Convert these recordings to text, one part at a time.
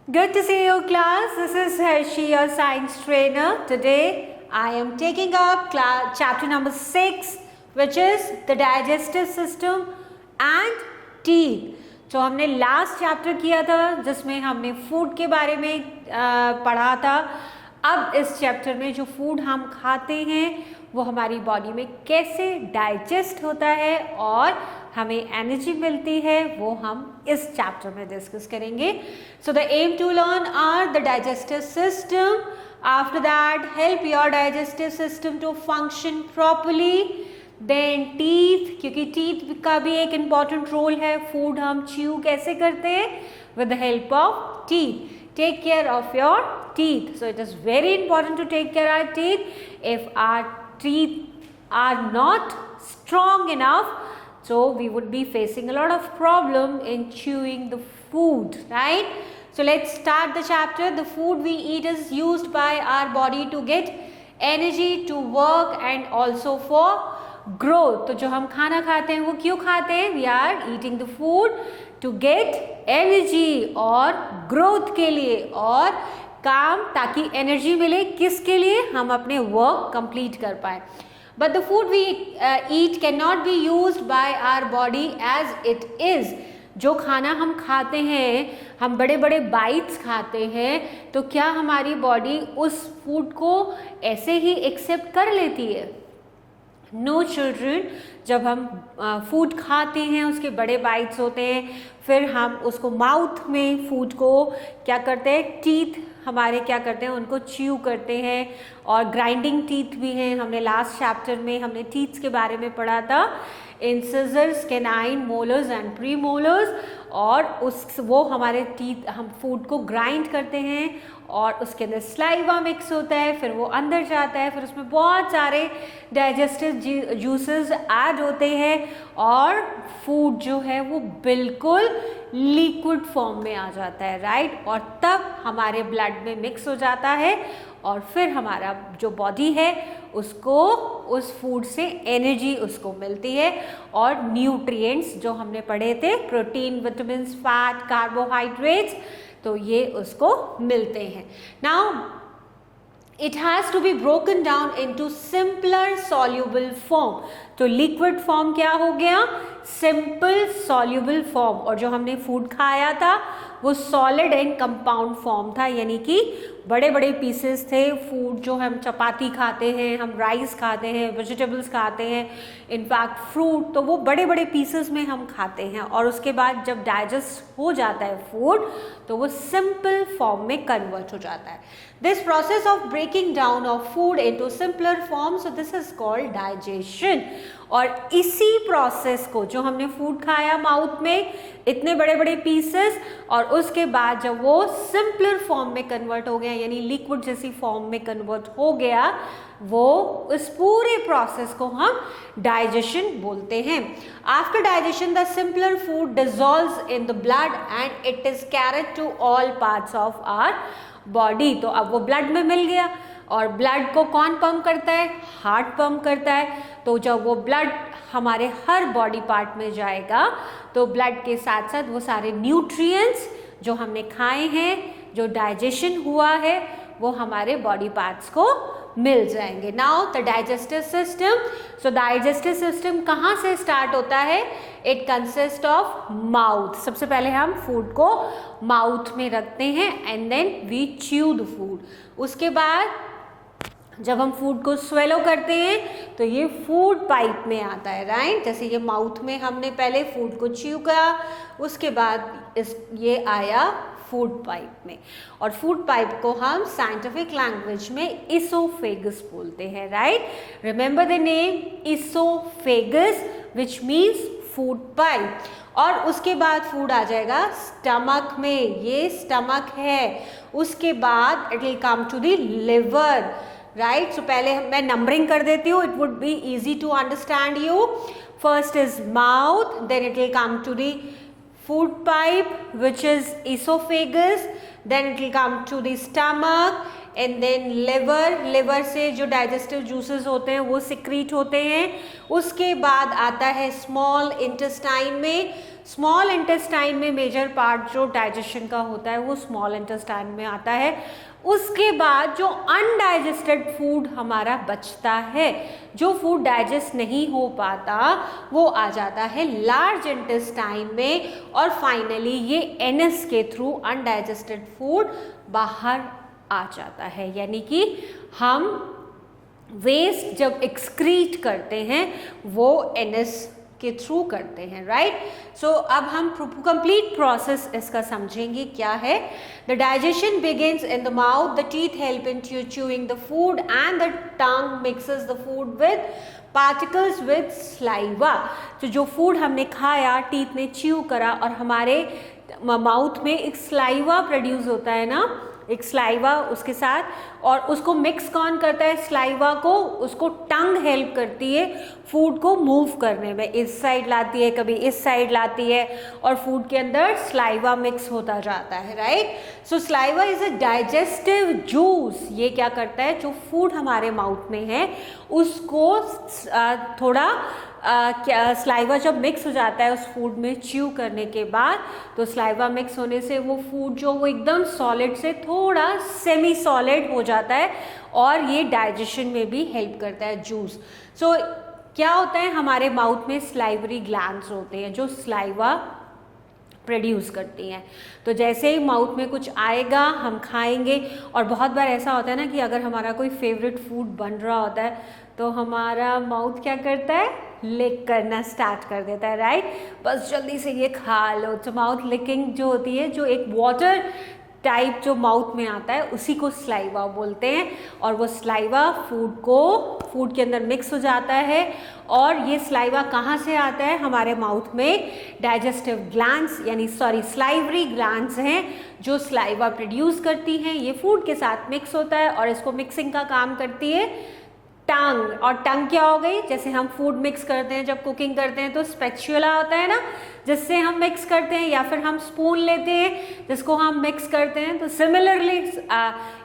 Good to see you, class. This is Hershey, your science trainer. Today I am taking up chapter number 6, which is the digestive system and teeth. जो हमने last chapter किया था जिसमें हमने food के बारे में पढ़ा था, अब इस चैप्टर में जो फूड हम खाते हैं वो हमारी बॉडी में कैसे डाइजेस्ट होता है और हमें एनर्जी मिलती है, वो हम इस चैप्टर में डिस्कस करेंगे. So the aim to learn are the digestive system. After that help your digestive system to function properly. Then teeth, क्योंकि टीथ का भी एक इम्पॉर्टेंट रोल है. फूड हम च्यू कैसे करते हैं? With the help of teeth. Take care of your teeth. So it is very important to take care of our teeth. If our teeth are not strong enough, so we would be facing a lot of problem in chewing the food, right? So let's start the chapter. The food we eat is used by our body to get energy to work and also for growth. तो जो हम खाना खाते हैं वो क्यों खाते हैं? We are eating the food to get energy और ग्रोथ के लिए और काम, ताकि एनर्जी मिले किसके लिए? हम अपने वर्क कंप्लीट कर पाए. But the food we eat can not be used by our body as it is. जो खाना हम खाते हैं, हम बड़े बड़े बाइट्स खाते हैं, तो क्या हमारी बॉडी उस फूड को ऐसे ही एक्सेप्ट कर लेती है? No children. जब हम फूड खाते हैं उसके बड़े बाइट्स होते हैं, फिर हम उसको माउथ में फूड को क्या करते हैं? टीथ हमारे क्या करते हैं? उनको च्यू करते हैं. और ग्राइंडिंग टीथ भी हैं. हमने लास्ट चैप्टर में हमने टीथ्स के बारे में पढ़ा था. Incisors, canine, molars and pre molars. और वो हमारे टीथ, हम फूड को ग्राइंड करते हैं और उसके अंदर स्लाइवा मिक्स होता है, फिर वो अंदर जाता है, फिर उसमें बहुत सारे डाइजेस्टिव जूसेस ऐड होते हैं और फूड जो है वो बिल्कुल लिक्विड फॉर्म में आ जाता है, राइट? और तब हमारे ब्लड में मिक्स हो जाता है और फिर हमारा जो बॉडी है उसको उस फूड से एनर्जी उसको मिलती है और न्यूट्रिएंट्स जो हमने पढ़े थे, प्रोटीन, विटामिन्स, फैट, कार्बोहाइड्रेट्स, तो ये उसको मिलते हैं. Now it has to be broken down into simpler soluble form. तो लिक्विड फॉर्म क्या हो गया? Simple soluble form. और जो हमने फूड खाया था वो सॉलिड एंड कंपाउंड फॉर्म था, यानी कि बड़े बड़े पीसेस थे. फूड जो हम चपाती खाते हैं, हम राइस खाते हैं, वेजिटेबल्स खाते हैं, इनफैक्ट फ्रूट, तो वो बड़े बड़े पीसेस में हम खाते हैं. और उसके बाद जब डाइजेस्ट हो जाता है फूड तो वो सिंपल फॉर्म में कन्वर्ट हो जाता है. This process of breaking down of food into simpler form, so this is called digestion. और इसी प्रोसेस को, जो हमने फूड खाया माउथ में इतने बड़े बड़े पीसेस, और उसके बाद जब वो सिंपलर फॉर्म में कन्वर्ट हो गया, यानी लिक्विड जैसी फॉर्म में कन्वर्ट हो गया, वो इस पूरे प्रोसेस को हम डाइजेशन बोलते हैं. After digestion the simpler food dissolves in the blood and it is carried to all parts of our body. तो अब वो ब्लड में मिल गया और ब्लड को कौन पंप करता है? हार्ट पंप करता है. तो जब वो ब्लड हमारे हर बॉडी पार्ट में जाएगा तो ब्लड के साथ साथ वो सारे न्यूट्रिएंट्स जो हमने खाए हैं, जो डाइजेशन हुआ है, वो हमारे बॉडी पार्ट्स को मिल जाएंगे. Now the digestive system. So digestive system कहाँ से स्टार्ट होता है? It consist of mouth. सबसे पहले हम फूड को माउथ में रखते हैं and then we chew the food. उसके बाद जब हम फूड को स्वेलो करते हैं तो ये फूड पाइप में आता है, राइट? जैसे ये माउथ में हमने पहले फूड को च्यू करा, उसके बाद ये आया फूड पाइप में. और फूड पाइप को हम साइंटिफिक लैंग्वेज में इसोफेगस बोलते हैं, right? Remember the name oesophagus which means food pipe. और उसके बाद फूड आ जाएगा स्टमक में. ये स्टमक है. उसके बाद it will come to the liver, right? So पहले मैं नंबरिंग कर देती हूँ, it would be easy to understand you. First is mouth, then it will come to the food pipe which is esophagus, then it will come to the stomach and then liver से जो digestive juices होते हैं वो secrete होते हैं. उसके बाद आता है small intestine में, स्मॉल इंटेस्टाइन में मेजर पार्ट जो डाइजेशन का होता है वो स्मॉल इंटेस्टाइन में आता है। उसके बाद जो अनडाइजेस्टेड फूड हमारा बचता है, जो फूड डाइजेस्ट नहीं हो पाता, वो आ जाता है लार्ज इंटेस्टाइन में, और फाइनली ये एनस के थ्रू अनडाइजेस्टेड फूड बाहर आ जाता है। यानी कि हम वेस्ट जब एक्सक्रीट करते हैं वो एनस के थ्रू करते हैं, राइट। सो अब हम कंप्लीट प्रोसेस इसका समझेंगे क्या है। The digestion begins in the mouth, the teeth help in chewing the food and the tongue mixes the food with particles with saliva. तो जो फूड हमने खाया, टीथ ने च्यू करा और हमारे माउथ में एक स्लाइवा प्रोड्यूस होता है ना, एक स्लाइवा उसके साथ, और उसको मिक्स कौन करता है स्लाइवा को, उसको टंग हेल्प करती है फूड को मूव करने में, इस साइड लाती है कभी इस साइड लाती है, और फूड के अंदर स्लाइवा मिक्स होता जाता है, right. So saliva is a digestive juice. ये क्या करता है, जो फूड हमारे माउथ में है उसको थोड़ा स्लाइवा जब मिक्स हो जाता है उस फूड में च्यू करने के बाद, तो स्लाइवा मिक्स होने से वो फूड जो वो एकदम सॉलिड से थोड़ा सेमी सॉलिड हो जाता है, और ये डाइजेशन में भी हेल्प करता है जूस। सो क्या होता है, हमारे माउथ में स्लाइवरी ग्लैंड्स होते हैं जो स्लाइवा प्रोड्यूस करती हैं। तो जैसे ही माउथ में कुछ आएगा हम खाएंगे, और बहुत बार ऐसा होता है ना कि अगर हमारा कोई फेवरेट फूड बन रहा होता है तो हमारा माउथ क्या करता है, लिक करना स्टार्ट कर देता है, राइट। बस जल्दी से ये खा लो। तो माउथ लिकिंग जो होती है, जो एक वाटर टाइप जो माउथ में आता है, उसी को स्लाइवा बोलते हैं, और वो स्लाइवा फूड के अंदर मिक्स हो जाता है। और ये स्लाइवा कहाँ से आता है, हमारे माउथ में डाइजेस्टिव ग्लैंड्स यानी स्लाइवरी ग्लैंड्स हैं जो स्लाइवा प्रोड्यूस करती हैं। ये फूड के साथ मिक्स होता है और इसको मिक्सिंग का काम करती है टंग। और टंग क्या हो गई, जैसे हम फूड मिक्स करते हैं जब कुकिंग करते हैं तो स्पैचुला होता है ना, जिससे हम मिक्स करते हैं, या फिर हम स्पून लेते हैं जिसको हम मिक्स करते हैं। तो सिमिलरली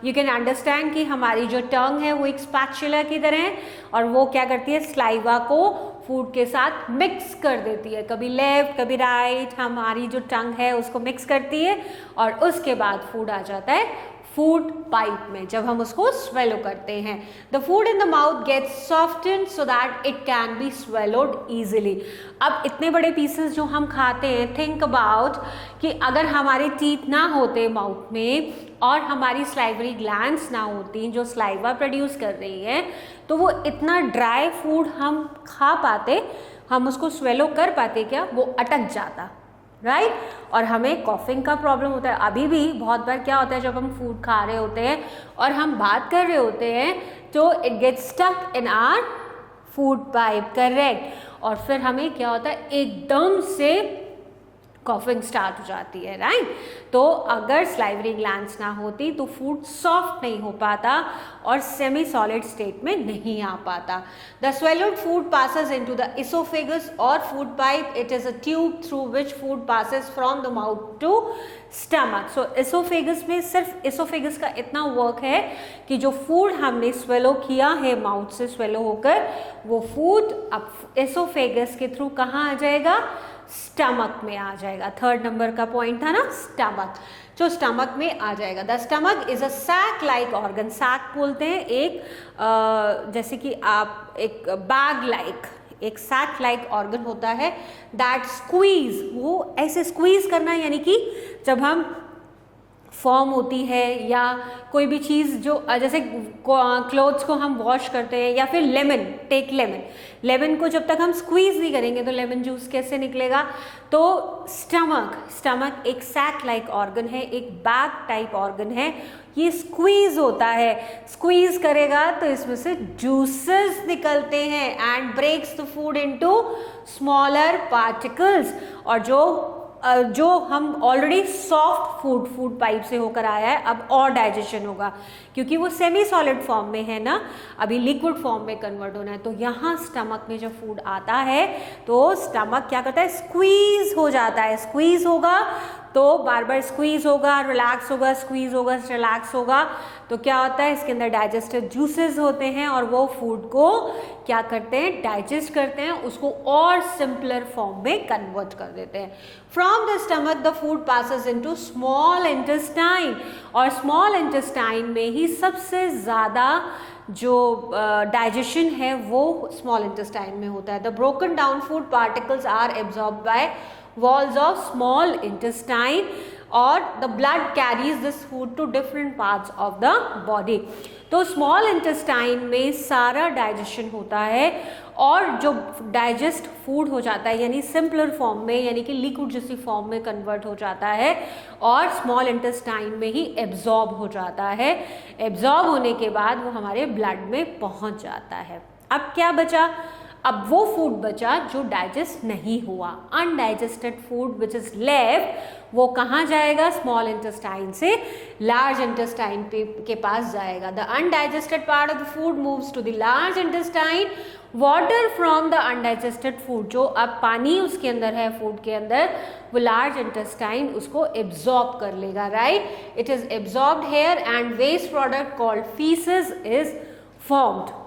यू कैन अंडरस्टैंड कि हमारी जो टंग है वो एक स्पैचुला की तरह है, और वो क्या करती है, स्लाइवा को फूड के साथ मिक्स कर देती है, कभी लेफ्ट कभी राइट, हमारी जो टंग है उसको मिक्स करती है, और उसके बाद फूड आ जाता है फूड पाइप में जब हम उसको स्वेलो करते हैं। The food in the mouth gets softened so that it can be swallowed easily. अब इतने बड़े पीसेस जो हम खाते हैं, थिंक अबाउट कि अगर हमारे टीथ ना होते माउथ में और हमारी स्लाइवरी ग्लैंड्स ना होती जो स्लाइवा प्रोड्यूस कर रही है, तो वो इतना ड्राई फूड हम खा पाते, हम उसको स्वेलो कर पाते क्या, वो अटक जाता, राइट। और हमें कॉफिंग का प्रॉब्लम होता है। अभी भी बहुत बार क्या होता है, जब हम फूड खा रहे होते हैं और हम बात कर रहे होते हैं तो it gets stuck in our food pipe, correct, और फिर हमें क्या होता है, एकदम से कॉफिंग स्टार्ट हो जाती है, राइट। तो अगर स्लाइवरी ग्लैंड्स ना होती तो फूड सॉफ्ट नहीं हो पाता और सेमी सॉलिड स्टेट में नहीं आ पाता। The swallowed food passes into the oesophagus और food pipe. It is a tube through which food passes from the mouth to stomach. So oesophagus में सिर्फ इसोफेगस का इतना वर्क है कि जो फूड हमने स्वेलो किया है माउथ से स्वेलो होकर, वो फूड अब इसोफेगस के थ्रू कहाँ आ जाएगा, स्टमक में आ जाएगा। थर्ड नंबर का पॉइंट था ना, स्टमक, जो स्टमक में आ जाएगा। The stomach is a sac like organ. Sac बोलते हैं एक जैसे कि आप एक बैग लाइक, एक सैक लाइक ऑर्गन होता है दैट स्क्वीज, वो ऐसे स्क्वीज करना, यानी कि जब हम फॉर्म होती है या कोई भी चीज़ जो जैसे क्लोथ्स को हम वॉश करते हैं, या फिर लेमन, टेक लेमन, लेमन को जब तक हम स्क्वीज़ नहीं करेंगे तो लेमन जूस कैसे निकलेगा। तो स्टमक एक सैक लाइक ऑर्गन है, एक बैग टाइप ऑर्गन है, ये स्क्वीज होता है। स्क्वीज करेगा तो इसमें से जूसेस निकलते हैं and breaks the food into smaller particles. और जो हम ऑलरेडी सॉफ्ट फूड पाइप से होकर आया है, अब और डाइजेशन होगा क्योंकि वो सेमी सॉलिड फॉर्म में है ना, अभी लिक्विड फॉर्म में कन्वर्ट होना है। तो यहाँ स्टमक में जब फूड आता है तो स्टमक क्या करता है, स्क्वीज हो जाता है। स्क्वीज होगा तो बार बार स्क्वीज होगा, रिलैक्स होगा, स्क्वीज होगा, रिलैक्स होगा, तो क्या होता है, इसके अंदर डाइजेस्टिव जूसेस होते हैं और वो फूड को क्या करते हैं, डाइजेस्ट करते हैं, उसको और सिंपलर फॉर्म में कन्वर्ट कर देते हैं। From the stomach the food passes into small intestine, और स्मॉल इंटेस्टाइन में ही सबसे ज़्यादा जो डाइजेशन है वो स्मॉल इंटेस्टाइन में होता है। The broken down food particles are absorb by walls of small intestine और the blood carries this food to different parts of the body। तो स्मॉल इंटेस्टाइन में सारा डाइजेशन होता है और जो डाइजेस्ट फूड हो जाता है यानी सिंपलर फॉर्म में, यानी कि लिक्विड जैसी फॉर्म में कन्वर्ट हो जाता है और स्मॉल इंटेस्टाइन में ही एब्जॉर्ब हो जाता है। एब्जॉर्ब होने के बाद वो हमारे ब्लड में पहुंच जाता है। अब क्या बचा, अब वो फूड बचा जो डाइजेस्ट नहीं हुआ, undigested food which is left, वो कहाँ जाएगा, स्मॉल इंटेस्टाइन से लार्ज इंटेस्टाइन के पास जाएगा। The undigested part of the food moves to the large intestine. Water from the undigested food, जो अब पानी उसके अंदर है फूड के अंदर, वो लार्ज इंटेस्टाइन उसको एब्जॉर्ब कर लेगा, right. It is absorbed here and waste product called faeces is formed.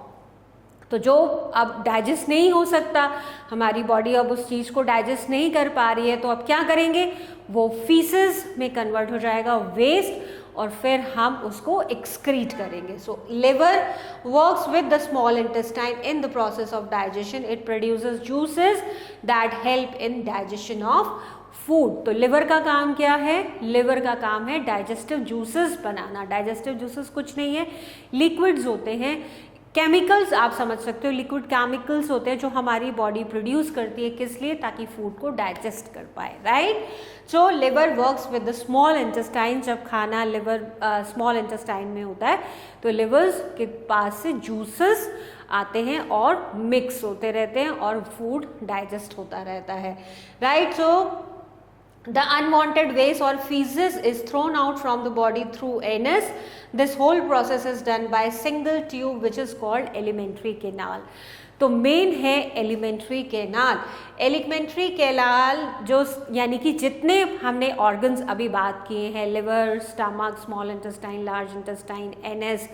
तो जो अब डाइजेस्ट नहीं हो सकता, हमारी बॉडी अब उस चीज़ को डाइजेस्ट नहीं कर पा रही है, तो अब क्या करेंगे, वो फीसेस में कन्वर्ट हो जाएगा वेस्ट और फिर हम उसको एक्सक्रीट करेंगे। So liver works with the small intestine in the process of digestion. It produces juices that help in digestion of food. तो लिवर का काम क्या है, लिवर का काम है डाइजेस्टिव जूसेस बनाना। डाइजेस्टिव जूसेस कुछ नहीं है, लिक्विड्स होते हैं, केमिकल्स आप समझ सकते हो, लिक्विड केमिकल्स होते हैं जो हमारी बॉडी प्रोड्यूस करती है, किस लिए, ताकि फूड को डाइजेस्ट कर पाए, right. So liver works with the small intestine. जब खाना लिवर स्मॉल इंटेस्टाइन में होता है तो लिवर्स के पास से जूसेस आते हैं और मिक्स होते रहते हैं और फूड डाइजेस्ट होता रहता है, right. So the unwanted waste or feces is thrown out from the body through anus. This whole process is done by a single tube which is called alimentary canal. तो main है alimentary canal. Elementary canal जो यानी कि जितने हमने organs अभी बात किए हैं, liver, stomach, small intestine, large intestine, NS,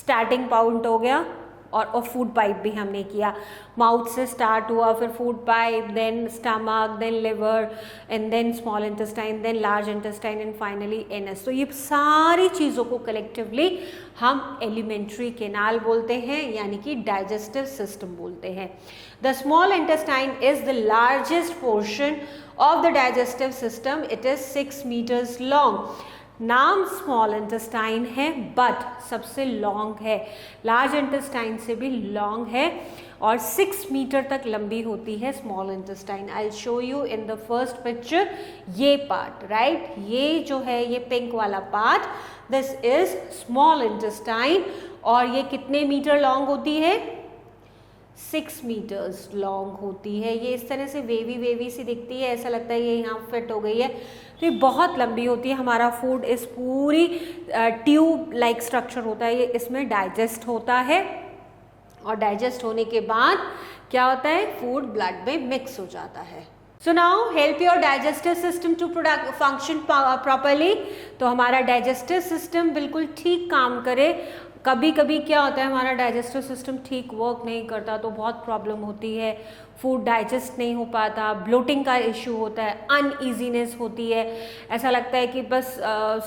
starting point हो गया, और फूड पाइप भी हमने किया, माउथ से स्टार्ट हुआ, फिर food pipe, then stomach, then liver and then small intestine, then large intestine and finally anus. तो ये सारी चीज़ों को कलेक्टिवली हम एलिमेंट्री कैनाल बोलते हैं, यानी कि डाइजेस्टिव सिस्टम बोलते हैं। The small intestine is the largest portion of the digestive system. It is 6 metres long. नाम स्मॉल इंटेस्टाइन है बट सबसे लॉन्ग है, लार्ज इंटेस्टाइन से भी लॉन्ग है और 6 मीटर तक लंबी होती है small intestine. I show you in the first picture ये पार्ट, राइट। ये जो है ये पिंक वाला part, this is small intestine और ये कितने मीटर लॉन्ग होती है, 6 मीटर्स लॉन्ग होती है। ये इस तरह से वेवी सी दिखती है, ऐसा लगता है ये यहाँ फिट हो गई है, तो ये बहुत लंबी होती है। हमारा फूड इस पूरी ट्यूब लाइक स्ट्रक्चर होता है, ये इसमें डाइजेस्ट होता है और डाइजेस्ट होने के बाद क्या होता है, फूड ब्लड में मिक्स हो जाता है। So now help your digestive system to function properly. तो हमारा डाइजेस्टिव सिस्टम बिल्कुल ठीक काम करे। कभी कभी क्या होता है, हमारा डाइजेस्टिव सिस्टम ठीक वर्क नहीं करता तो बहुत प्रॉब्लम होती है, फूड डाइजेस्ट नहीं हो पाता, ब्लोटिंग का इश्यू होता है, अनईजीनेस होती है, ऐसा लगता है कि बस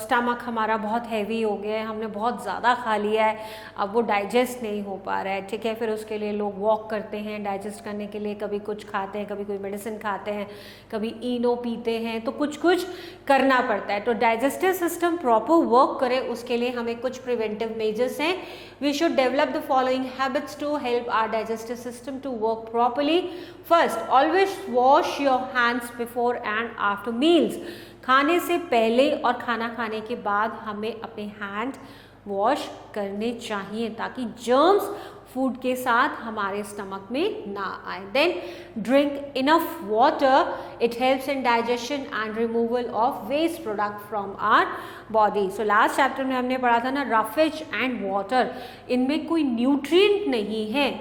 स्टमक हमारा बहुत हैवी हो गया है, हमने बहुत ज़्यादा खा लिया है, अब वो डाइजेस्ट नहीं हो पा रहा है, ठीक है। फिर उसके लिए लोग वॉक करते हैं डाइजेस्ट करने के लिए, कभी कुछ खाते हैं, कभी कोई मेडिसिन खाते हैं, कभी इनो पीते हैं, तो कुछ कुछ करना पड़ता है। तो डाइजेस्टिव सिस्टम प्रॉपर वर्क करे उसके लिए हमें कुछ प्रिवेंटिव मेजर्स हैं। We should develop the following habits to help our digestive system to work properly. First, always wash your hands before and after meals. खाने से पहले और खाना खाने के बाद हमें अपने हैंड वॉश करने चाहिए ताकि जर्म्स फूड के साथ हमारे स्टमक में ना आए। Then drink enough water, it helps in digestion and removal of waste product from our body. So last chapter में हमने पढ़ा था ना, रफेज एंड वाटर, इनमें कोई न्यूट्रिएंट नहीं है,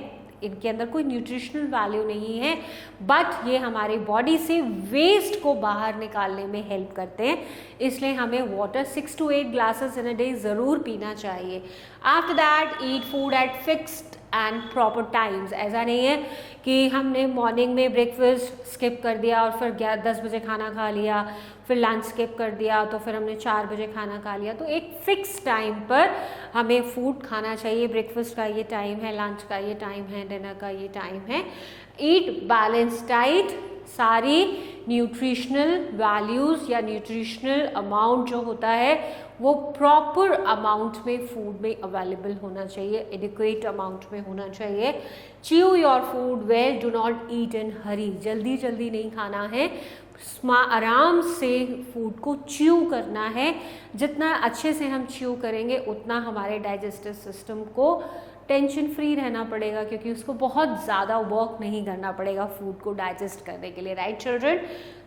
इनके अंदर कोई न्यूट्रिशनल वैल्यू नहीं है, बट ये हमारी बॉडी से वेस्ट को बाहर निकालने में हेल्प करते हैं, इसलिए हमें water 6 to 8 glasses in a day ज़रूर पीना चाहिए। After that eat food at fixed and proper times. ऐसा नहीं है कि हमने मॉर्निंग में ब्रेकफास्ट स्किप कर दिया और फिर 10 बजे खाना खा लिया, फिर लंच स्किप कर दिया तो फिर हमने 4 बजे खाना खा लिया। तो एक फिक्स टाइम पर हमें फूड खाना चाहिए। ब्रेकफास्ट का ये टाइम है, लंच का ये टाइम है, डिनर का ये टाइम है। ईट बैलेंस डाइट, सारी न्यूट्रिशनल वैल्यूज़ या न्यूट्रिशनल अमाउंट जो होता है वो प्रॉपर अमाउंट में फूड में अवेलेबल होना चाहिए, एडिक्वेट अमाउंट में होना चाहिए। Chew your food well, do not eat in hurry. जल्दी जल्दी नहीं खाना है, आराम से फूड को च्यू करना है। जितना अच्छे से हम च्यू करेंगे उतना हमारे डाइजेस्टिव सिस्टम को टेंशन फ्री रहना पड़ेगा, क्योंकि उसको बहुत ज़्यादा वर्क नहीं करना पड़ेगा फूड को डाइजेस्ट करने के लिए। Right children,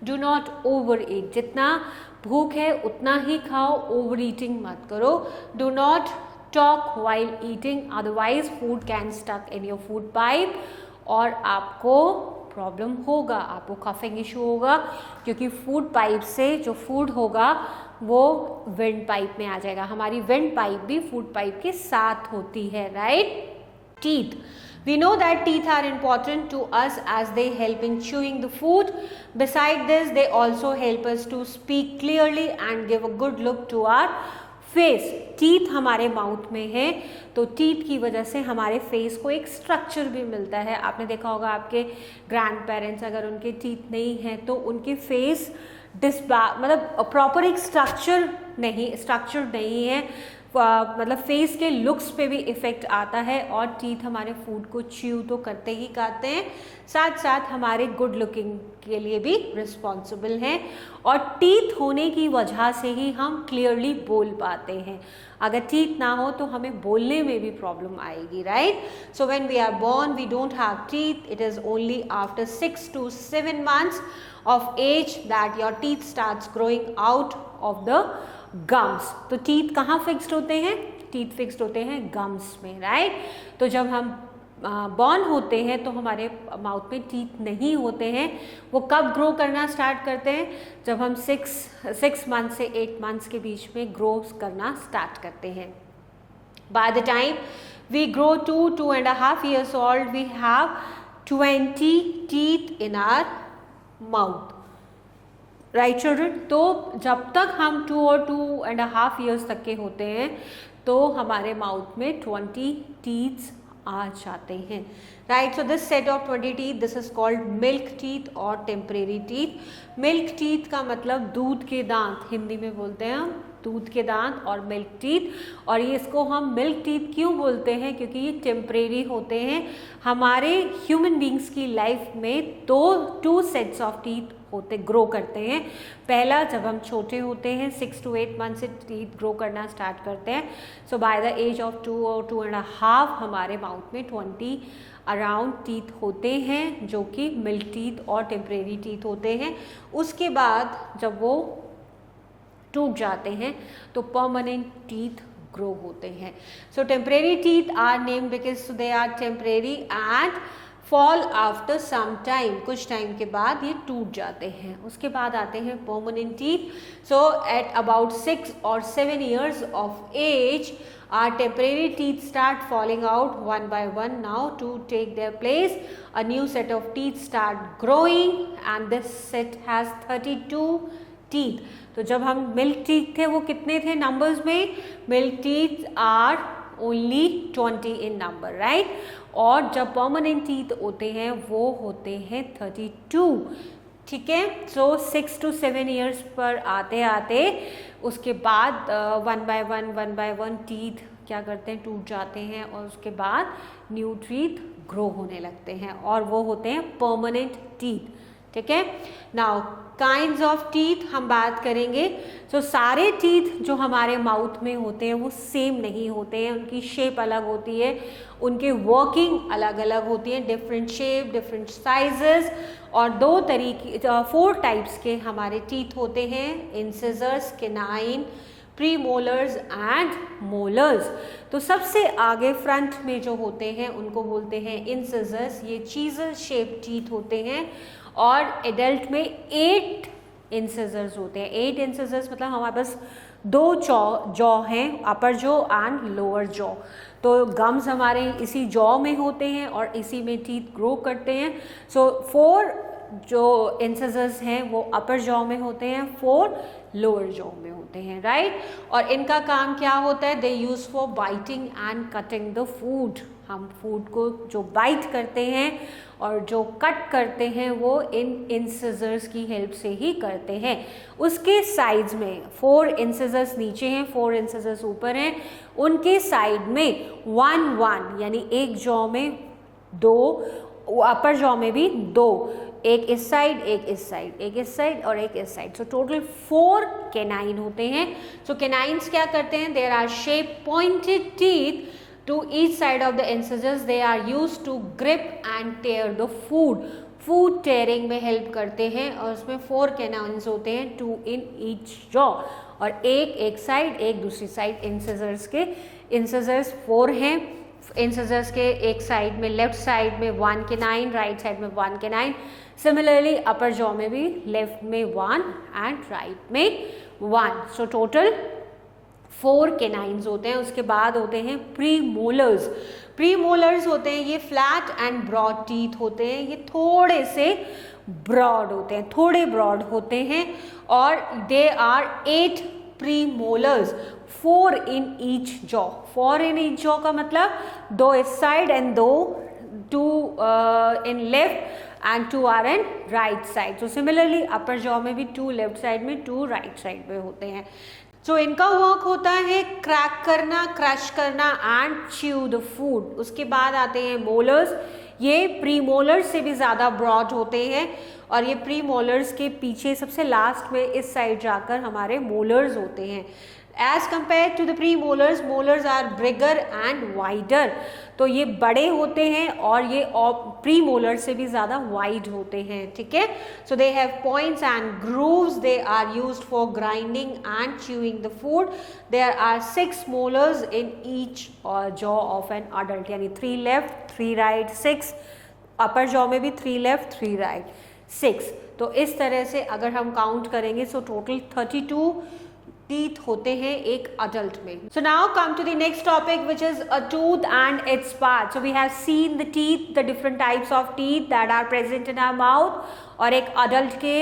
do not over ईट। जितना भूख है उतना ही खाओ, ओवर ईटिंग मत करो। Do not talk while eating, otherwise food can stuck in your food pipe और आपको प्रॉब्लम होगा, आपको कफिंग इशू होगा, क्योंकि फूड पाइप से जो फूड होगा वो विंड पाइप में आ जाएगा। हमारी विंड पाइप भी फूड पाइप के साथ होती है। Right. Teeth, we know that teeth are important to us as they help in chewing the food. Beside this, they also help us to speak clearly and give a good look to our face. Teeth हमारे mouth में है तो teeth की वजह से हमारे face को एक स्ट्रक्चर भी मिलता है। आपने देखा होगा आपके ग्रैंड पेरेंट्स अगर उनके टीथ नहीं है तो उनके फेस मतलब प्रॉपर एक स्ट्रक्चर नहीं है, मतलब फेस के लुक्स पे भी इफ़ेक्ट आता है। और टीथ हमारे फूड को च्यू तो करते ही करते हैं, साथ साथ हमारे गुड लुकिंग के लिए भी रिस्पॉन्सिबल हैं। और टीथ होने की वजह से ही हम क्लियरली बोल पाते हैं। अगर टीथ ना हो तो हमें बोलने में भी प्रॉब्लम आएगी। Right. So when we are born we don't have teeth, it is only after 6 to 7 months of age that your teeth starts growing out of the gums. तो टीथ कहाँ फिक्स्ड होते हैं? टीथ फिक्स्ड होते हैं gums में। Right. तो जब हम बॉर्न होते हैं तो हमारे माउथ में टीथ नहीं होते हैं। वो कब ग्रो करना स्टार्ट करते हैं? जब हम 6 मंथ से 8 मंथ्स के बीच में ग्रो करना स्टार्ट करते हैं। By the time we grow to 2.5 years old, we have 20 teeth in our mouth. Right children. तो जब तक हम 2 और 2.5 ईयर्स तक के होते हैं तो हमारे माउथ में 20 टीथ्स आ जाते हैं। Right. So this set of 20 teeth, this is called milk teeth और टेम्परेरी टीथ। मिल्क टीथ का मतलब दूध के दांत, हिंदी में बोलते हैं हम दूध के दांत, और मिल्क टीथ। और ये इसको हम मिल्क टीथ क्यों बोलते हैं? क्योंकि ये टेम्परेरी होते हैं। हमारे ह्यूमन बींग्स की लाइफ में 2 सेट्स ऑफ टीथ ग्रो करते हैं। पहला जब हम छोटे होते हैं 6 to 8 मंथ से टीथ ग्रो करना स्टार्ट करते हैं। सो बाय द एज ऑफ 2 और 2.5 हमारे माउथ में 20 अराउंड टीथ होते हैं जो कि मिल्क टीथ और टेम्परेरी टीथ होते हैं। उसके बाद जब वो टूट जाते हैं तो परमानेंट टीथ ग्रो होते हैं। So temporary teeth are named because they are temporary and fall after some time, कुछ टाइम के बाद ये टूट जाते हैं। उसके बाद आते हैं permanent teeth. So at about 6 or 7 years of age our temporary teeth start falling out one by one. Now to take their place a new set of teeth start growing and this set has 32 teeth. तो जब हम milk teeth थे वो कितने थे numbers में? Milk teeth are only 20 in number. Right. और जब परमानेंट टीथ होते हैं वो होते हैं 32। ठीक है। सो 6 to 7 ईयर्स पर आते आते उसके बाद वन बाय वन टीथ क्या करते हैं? टूट जाते हैं और उसके बाद न्यू टीथ ग्रो होने लगते हैं और वो होते हैं परमानेंट टीथ। ठीक है। नाउ काइंड्स ऑफ टीथ हम बात करेंगे। सो सारे टीथ जो हमारे माउथ में होते हैं वो सेम नहीं होते हैं, उनकी शेप अलग होती है, उनके वर्किंग अलग अलग होती है, डिफरेंट शेप, डिफरेंट साइजेस। और 4 टाइप्स के हमारे टीथ होते हैं, incisors, canine, premolars and molars. तो सबसे आगे फ्रंट में जो होते हैं उनको बोलते हैं इंसिजर्स। ये चीजल शेप टीथ होते हैं और एडल्ट में 8 इंसिजर्स होते हैं। 8 इंसिजर्स मतलब हमारे पास 2 जॉ हैं, अपर जॉ एंड लोअर जॉ। तो गम्स हमारे इसी जॉ में होते हैं और इसी में टीथ ग्रो करते हैं। सो 4 जो इंसिजर्स हैं वो अपर जॉ में होते हैं, 4 लोअर जॉ में होते हैं, राइट। और इनका काम क्या होता है, they use for biting and cutting the food. हम फूड को जो बाइट करते हैं और जो कट करते हैं वो इन इंसिजर्स की हेल्प से ही करते हैं। उसके साइड्स में 4 इंसिजर्स नीचे हैं, 4 इंसिजर्स ऊपर हैं, उनके साइड में 1 यानी एक जॉ में 2, अपर जॉ में भी 2, एक इस साइड, एक इस साइड, एक इस साइड और एक इस साइड। सो टोटल 4 कैनाइन होते हैं। सो कैनाइन्स क्या करते हैं, there are shape pointed teeth to each side of the incisors. They are used to grip and tear the food. Food tearing में हेल्प करते हैं और उसमें 4 कैनाइन्स होते हैं, 2 in each jaw और एक साइड, एक दूसरी साइड। इंसिजर्स के इंसिजर्स 4 हैं। इंसिजर्स के एक साइड में, लेफ्ट साइड में 1 कैनाइन, राइट साइड में 1 कैनाइन। सिमिलरली अपर जॉ में भी लेफ्ट में 1 एंड राइट में 1। सो टोटल 4 कैनाइन्स होते हैं। उसके बाद होते हैं प्रीमोलर्स। प्रीमोलर्स होते हैं ये फ्लैट एंड ब्रॉड टीथ होते हैं। ये थोड़े से ब्रॉड होते हैं, थोड़े ब्रॉड होते हैं और they are 8 premolars, 4 in each jaw। 4 in each jaw का मतलब 2 इस side and 2 in left and 2 are in right side। So similarly upper jaw में भी 2 लेफ्ट साइड में, 2 राइट साइड में होते हैं। सो इनका वर्क होता है क्रैक करना, क्रश करना एंड च्यू द फूड। उसके बाद आते हैं मोलर्स। ये प्रीमोलर्स से भी ज़्यादा ब्रॉड होते हैं और ये प्रीमोलर्स के पीछे सबसे लास्ट में इस साइड जाकर हमारे मोलर्स होते हैं। As compare to the premolars, molars are bigger and wider. तो ये बड़े होते हैं और ये प्रीमोलर से भी ज़्यादा वाइड होते हैं, ठीक है। So they have points and grooves, they are used for grinding and chewing the food. There are 6 molars in each jaw of an adult, यानी 3 लेफ्ट 3 राइट 6। अपर जॉ में भी 3 लेफ्ट 3 राइट 6। तो इस तरह से अगर हम काउंट करेंगे सो टोटल 32 टीथ होते हैं एक अडल्ट में। So now come to the next topic which is a tooth and its part. So we have seen the teeth, the different types of teeth that are present in our mouth. और एक adult के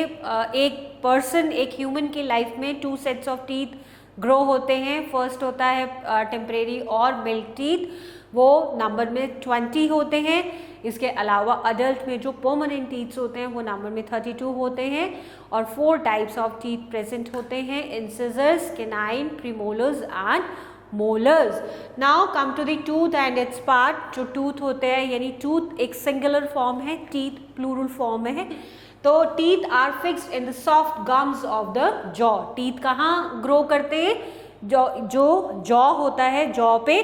एक person, एक human की life में 2 sets of teeth grow होते हैं। First होता है टेम्परेरी और मिल्क टीथ, वो नंबर में 20 होते हैं। इसके अलावा अडल्ट में जो परमानेंट टीथ्स होते हैं वो नंबर में 32 होते हैं और 4 टाइप्स ऑफ टीथ प्रेजेंट होते हैं, incisors, canine, premolars and molars. Now come to the tooth and its part. जो टूथ होते हैं, यानी टूथ एक सिंगुलर फॉर्म है, टीथ प्लूरल फॉर्म में है। तो teeth are fixed in the soft gums of the jaw. Teeth कहाँ ग्रो करते हैं, जो जॉ होता है, जॉ पे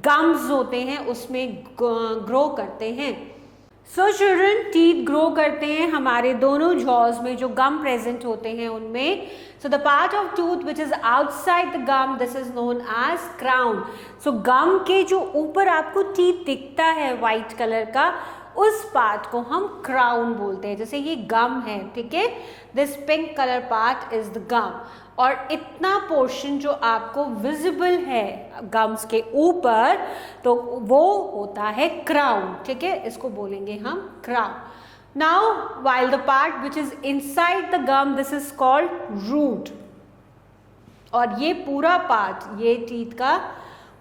गम्स होते हैं उसमें ग्रो करते हैं। सो चिल्ड्रन, टीथ ग्रो करते हैं हमारे दोनों जॉज में, जो गम प्रेजेंट होते हैं उनमें। So the part of tooth which is outside the gum, this is known as crown. So gum के जो ऊपर आपको टीथ दिखता है वाइट कलर का, उस पार्ट को हम क्राउन बोलते हैं। जैसे ये गम है, ठीक है, this pink colour part is the gum. और इतना पोर्शन जो आपको विजिबल है गम्स के ऊपर, तो वो होता है क्राउन, ठीक है, इसको बोलेंगे हम crown. Now while the part which is inside the gum, this is called root। और ये पूरा पार्ट, ये टीथ का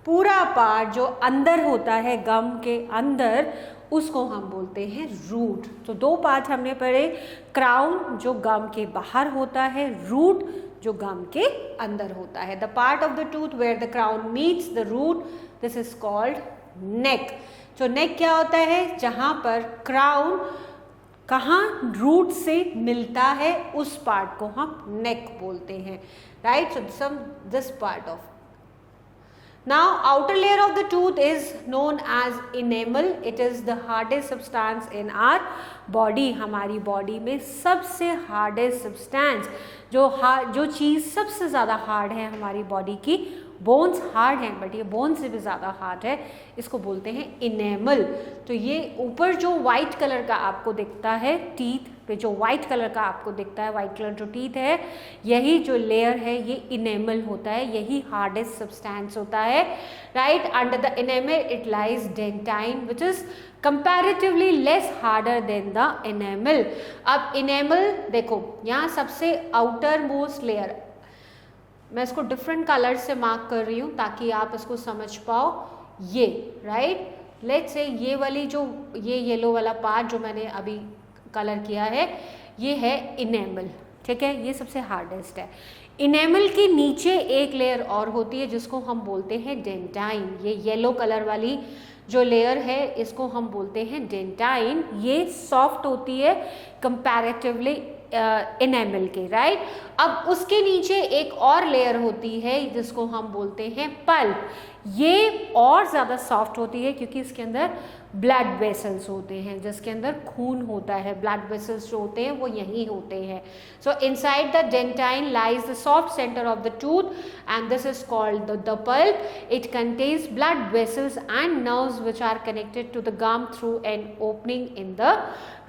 पूरा पार्ट जो अंदर होता है गम के अंदर, उसको हम बोलते हैं रूट। तो 2 पार्ट हमने पढ़े, क्राउन जो गम के बाहर होता है, रूट जो गम के अंदर होता है। The part of the tooth where the crown meets the root, this is called neck. जो नेक क्या होता है, जहां पर क्राउन कहाँ रूट से मिलता है, उस पार्ट को हम नेक बोलते हैं, right. So this part of Now outer layer of the tooth is known as enamel. It is the hardest substance in our body. हमारी बॉडी में सबसे हार्डेस्ट सब्सटेंस, जो चीज़ सबसे ज़्यादा हार्ड है हमारी बॉडी की, बोन्स हार्ड हैं बट ये बोन से भी ज़्यादा हार्ड है, इसको बोलते हैं इनेमल। तो ये ऊपर जो वाइट कलर का आपको दिखता है, टीथ पे जो वाइट कलर का आपको दिखता है, वाइट कलर जो टीथ है, यही जो लेयर है ये इनेमल होता है, यही हार्डेस्ट सब्सटेंस होता है, right. Under the enamel it lies dentine which is comparatively less harder than the enamel. अब इनेमल देखो, यहाँ सबसे आउटर मोस्ट लेयर, मैं इसको डिफरेंट कलर से मार्क कर रही हूँ ताकि आप इसको समझ पाओ, ये राइट। लेट्स से ये वाली जो ये येलो वाला पार्ट जो मैंने अभी कलर किया है, ये है इनेमल, ठीक है, ये सबसे हार्डेस्ट है। इनेमल के नीचे एक लेयर और होती है जिसको हम बोलते हैं डेंटाइन। ये येलो कलर वाली जो लेयर है इसको हम बोलते हैं डेंटाइन। ये सॉफ्ट होती है कंपैरेटिवली इनेमल के, राइट। अब उसके नीचे एक और लेयर होती है जिसको हम बोलते हैं पल्प। ये और ज़्यादा सॉफ्ट होती है क्योंकि इसके अंदर ब्लड वेसल्स होते हैं, जिसके अंदर खून होता है, ब्लड वेसल्स जो होते हैं वो यहीं होते हैं। So inside the dentine lies the soft centre of the tooth and this is called the pulp. It contains blood vessels and nerves which are connected to the gum through an opening in the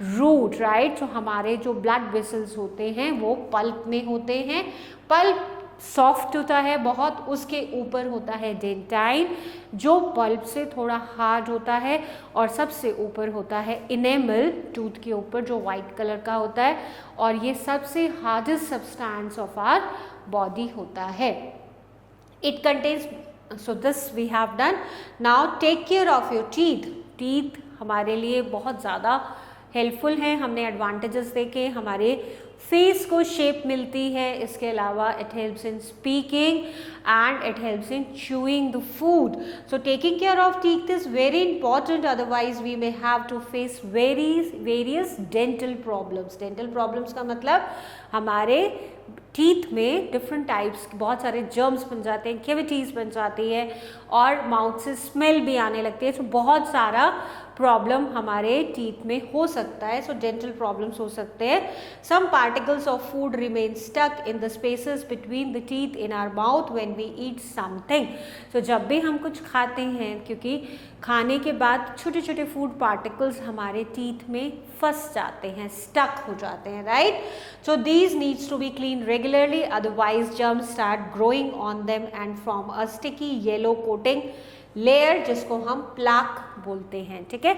root, right. तो हमारे जो blood vessels होते हैं वो pulp में होते हैं। Pulp soft होता है बहुत, उसके ऊपर होता है डेंटाइन जो पल्प से थोड़ा हार्ड होता है, और सबसे ऊपर होता है इनेमल टूथ के ऊपर जो वाइट कलर का होता है, और ये सबसे hardest substance of our body होता है। It contains, so this we have done. Now take care of your teeth. Teeth हमारे लिए बहुत ज़्यादा हेल्पफुल हैं, हमने एडवांटेजेस देखे, हमारे फेस को शेप मिलती है, इसके अलावा it helps in speaking and it helps in chewing the food. So taking care of teeth is very important, otherwise we may have to face various dental problems. Dental problems का मतलब हमारे teeth में different types बहुत सारे germs बन जाते हैं, cavities बन जाती है, और माउथ से स्मेल भी आने लगती है। तो बहुत सारा प्रॉब्लम हमारे टीथ में हो सकता है, सो डेंटल प्रॉब्लम्स हो सकते हैं। Some particles of food remain stuck in the spaces between the teeth in our mouth when we eat something. तो जब भी हम कुछ खाते हैं, क्योंकि खाने के बाद छोटे छोटे फूड पार्टिकल्स हमारे टीथ में फंस जाते हैं, स्टक हो जाते हैं, right. So these needs to be clean regularly, otherwise germs start growing on them and form a sticky yellow coating layer जिसको हम प्लाक बोलते हैं, ठीक है।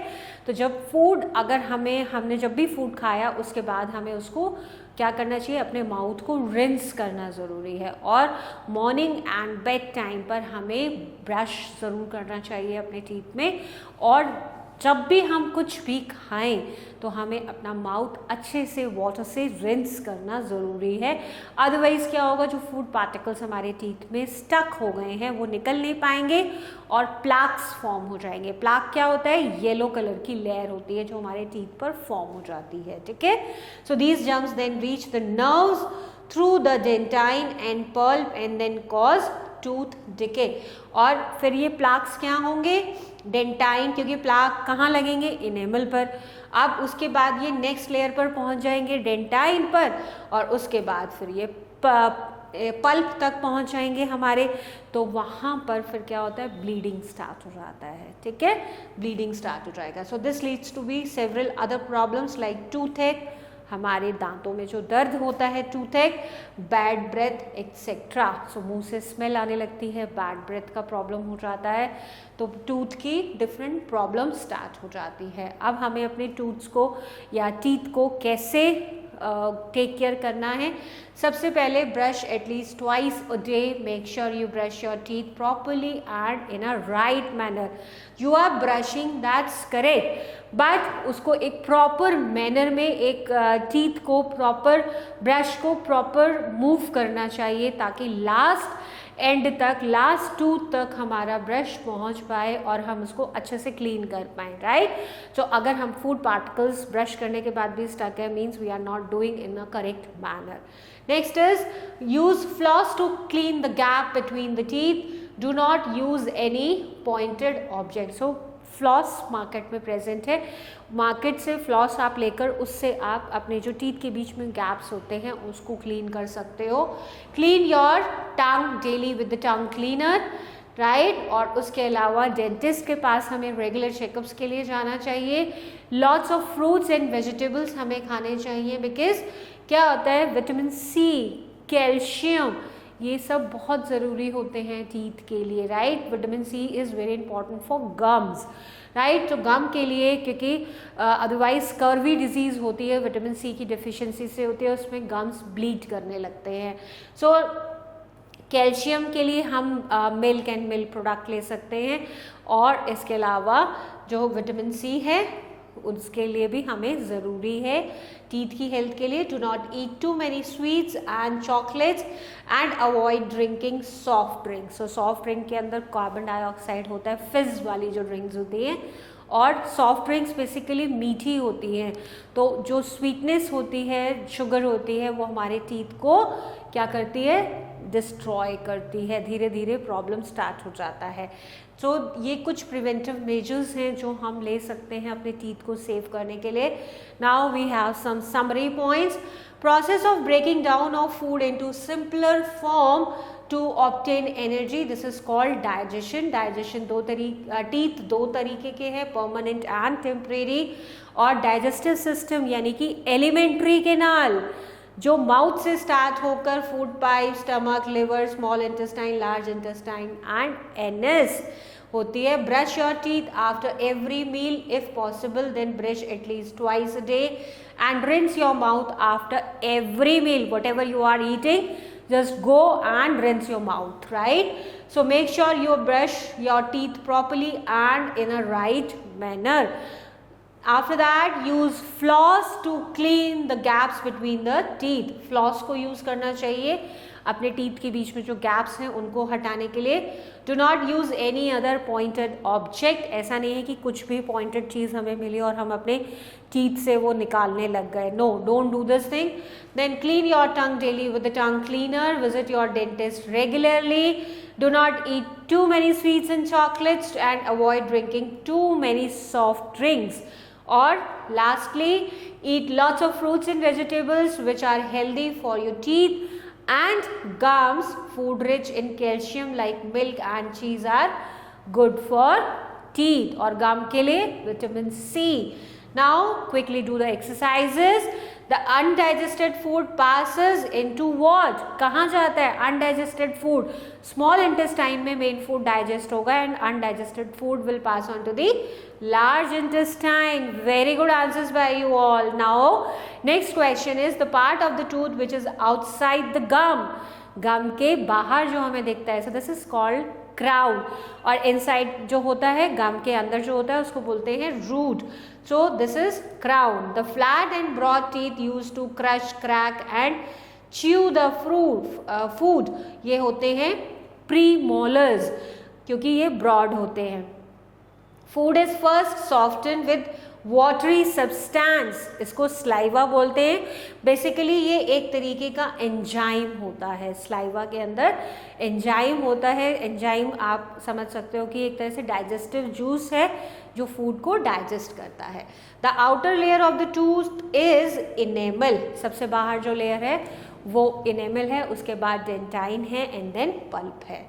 तो जब फूड, अगर हमने जब भी फूड खाया उसके बाद हमें उसको क्या करना चाहिए, अपने माउथ को रिंस करना ज़रूरी है, और मॉर्निंग एंड बेड टाइम पर हमें ब्रश ज़रूर करना चाहिए अपने टीथ में। और जब भी हम कुछ भी खाएं तो हमें अपना माउथ अच्छे से वाटर से रिंस करना ज़रूरी है, अदरवाइज़ क्या होगा, जो फूड पार्टिकल्स हमारे टीथ में स्टक हो गए हैं वो निकल नहीं पाएंगे और प्लाक्स फॉर्म हो जाएंगे। प्लाक क्या होता है, येलो कलर की लेयर होती है जो हमारे टीथ पर फॉर्म हो जाती है, ठीक है। So these germs then reach the nerves through the dentine and pulp and then cause tooth decay. और फिर ये प्लाक्स क्या होंगे, डेंटाइन, क्योंकि प्लाक कहाँ लगेंगे, इनेमल पर। अब उसके बाद ये नेक्स्ट लेयर पर पहुंच जाएंगे डेंटाइन पर, और उसके बाद फिर ये पल्प तक पहुंच जाएंगे हमारे, तो वहाँ पर फिर क्या होता है, ब्लीडिंग स्टार्ट हो जाता है, ठीक है, ब्लीडिंग स्टार्ट हो जाएगा। So this leads to be several other problems like toothache, हमारे दांतों में जो दर्द होता है, toothache, bad breath etcetera. So मुंह से स्मेल आने लगती है, बैड ब्रेथ का प्रॉब्लम हो जाता है, तो टूथ की डिफरेंट प्रॉब्लम स्टार्ट हो जाती है। अब हमें अपने टूथ्स को या टीथ को कैसे टेक केयर करना है। सबसे पहले brush at least twice a day, make sure you brush your teeth properly and in a right manner. You are brushing, that's correct, but उसको एक प्रॉपर मैनर में, एक टीथ को प्रॉपर, ब्रश को प्रॉपर मूव करना चाहिए ताकि लास्ट एंड तक, लास्ट टूथ तक हमारा ब्रश पहुंच पाए और हम उसको अच्छे से क्लीन कर पाएँ, राइट। तो अगर हम फूड पार्टिकल्स ब्रश करने के बाद भी स्टक है, means we are not doing in a correct manner. Next is use floss to clean the gap between the teeth. Do not use any pointed object. So floss market में present है. Market से floss आप लेकर उससे आप अपने जो teeth के बीच में गैप्स होते हैं उसको क्लीन कर सकते हो. Clean your tongue daily with the tongue cleaner, right. और उसके अलावा डेंटिस्ट के पास हमें रेगुलर चेकअप्स के लिए जाना चाहिए. Lots of fruits and vegetables हमें खाने चाहिए, बिकॉज क्या होता है, विटामिन सी, कैल्शियम, ये सब बहुत ज़रूरी होते हैं टीथ के लिए, right. Vitamin C is very important for gums, right. तो गम के लिए, क्योंकि अदरवाइज कर्वी डिजीज़ होती है, विटामिन सी की डिफिशियंसी से होती है, उसमें गम्स ब्लीड करने लगते हैं. सो कैल्शियम के लिए हम मिल्क एंड मिल्क प्रोडक्ट ले सकते हैं. और इसके अलावा जो विटामिन सी है उसके लिए भी हमें ज़रूरी है टीथ की हेल्थ के लिए. Do not eat too many sweets and chocolates and avoid drinking soft drinks. So soft drink के अंदर कार्बन डाइऑक्साइड होता है, फिज वाली जो ड्रिंक्स होती हैं, और सॉफ्ट ड्रिंक्स बेसिकली मीठी होती हैं. तो जो स्वीटनेस होती है, शुगर होती है, वो हमारे टीथ को क्या करती है, डिस्ट्रॉय करती है. धीरे धीरे प्रॉब्लम स्टार्ट हो जाता है. तो ये कुछ प्रिवेंटिव मेजर्स हैं जो हम ले सकते हैं अपने टीथ को सेव करने के लिए. Now we have some summary points. Process of breaking down of food into simpler form to obtain energy, this is called digestion. Digestion teeth दो तरीके के हैं, परमानेंट एंड टेम्परेरी. और डाइजेस्टिव सिस्टम यानी कि एलिमेंट्री कैनाल जो mouth से start होकर food pipe, stomach, liver, small intestine, large intestine and anus होती है. Brush your teeth after every meal if possible, then brush at least twice a day and rinse your mouth after every meal. Whatever you are eating, just go and rinse your mouth, right. So make sure you brush your teeth properly and in a right manner. After that, use floss to clean the gaps between the teeth. floss को use करना चाहिए अपने teeth के बीच में जो gaps हैं उनको हटाने के लिए. Do not use any other pointed object. ऐसा नहीं है कि कुछ भी पॉइंटेड चीज़ हमें मिली और हम अपने टीथ से वो निकालने लग गए. No, don't do this thing. Then clean your tongue daily with the tongue cleaner. Visit your dentist regularly. Do not eat too many sweets and chocolates and avoid drinking too many soft drinks. Or lastly, eat lots of fruits and vegetables which are healthy for your teeth, and gums, food rich in calcium like milk and cheese are good for teeth. और gum के लिए vitamin C. Now quickly do the exercises. The undigested food passes into what? कहाँ जाता है undigested food? Small intestine में main food digest होगा and undigested food will pass on to the large intestine. Very good answers by you all. Now next question is the part of the tooth which is outside the gum. गम के बाहर जो हमें दिखता है, so this is called crown. और inside जो होता है गम के अंदर जो होता है उसको बोलते हैं root. So this is crown. The flat and broad teeth use to crush, crack and chew the food, ये होते हैं प्री मोलर्स क्योंकि ये ब्रॉड होते हैं. Food is first soften with watery substance, इसको स्लाइवा बोलते हैं. बेसिकली ये एक तरीके का एंजाइम होता है. स्लाइवा के अंदर एंजाइम होता है. एंजाइम आप समझ सकते हो कि एक तरह से डाइजेस्टिव जूस है जो फूड को डाइजेस्ट करता है. The outer layer of the tooth is enamel. सबसे बाहर जो लेयर है वो इनेमल है, उसके बाद डेंटाइन है एंड देन पल्प है.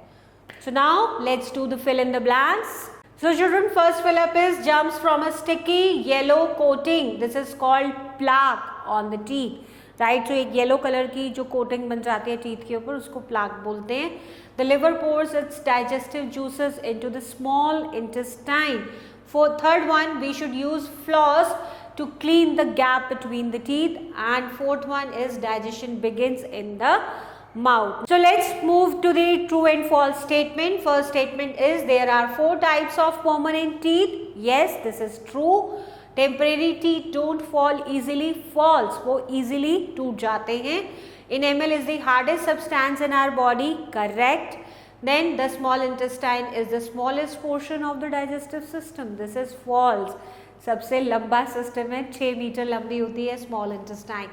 So now let's do the fill in the blanks. So children, first fill up is jumps from a sticky yellow coating. This is called plaque on the teeth. Right? So एक yellow color की जो coating बन जाती है teeth के ऊपर उसको plaque बोलते हैं. The liver pours its digestive juices into the small intestine. For third one, we should use floss to clean the gap between the teeth. And fourth one is digestion begins in the mouth. So let's move to the true and false statement. First statement is there are 4 types of permanent teeth. Yes, this is true. Temporary teeth don't fall easily. False, वो easily टूट जाते हैं. Enamel is the hardest substance in our body. Correct. Then the small intestine is the smallest portion of the digestive system. This is false. सबसे लंबा system है, 6 metre लंबी होती है small intestine.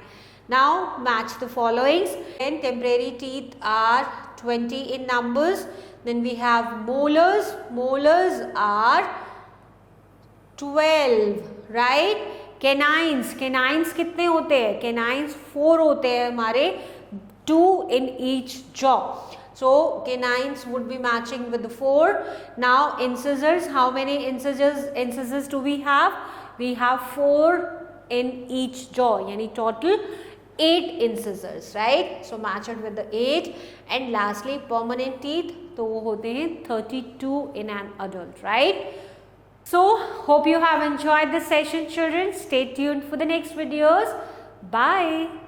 Now match the followings. And temporary teeth are 20 in numbers. Then we have molars. Molars are 12, right? Canines. Canines कितने होते हैं? Canines 4 होते हैं हमारे, 2 in each jaw. So canines would be matching with the 4. Now incisors, how many incisors do we have? We have 4 in each jaw, yani total 8 incisors, right? So match it with the 8. And lastly permanent teeth, तो वो होते हैं 32 in an adult, right? So hope you have enjoyed this session, children. Stay tuned for the next videos. Bye.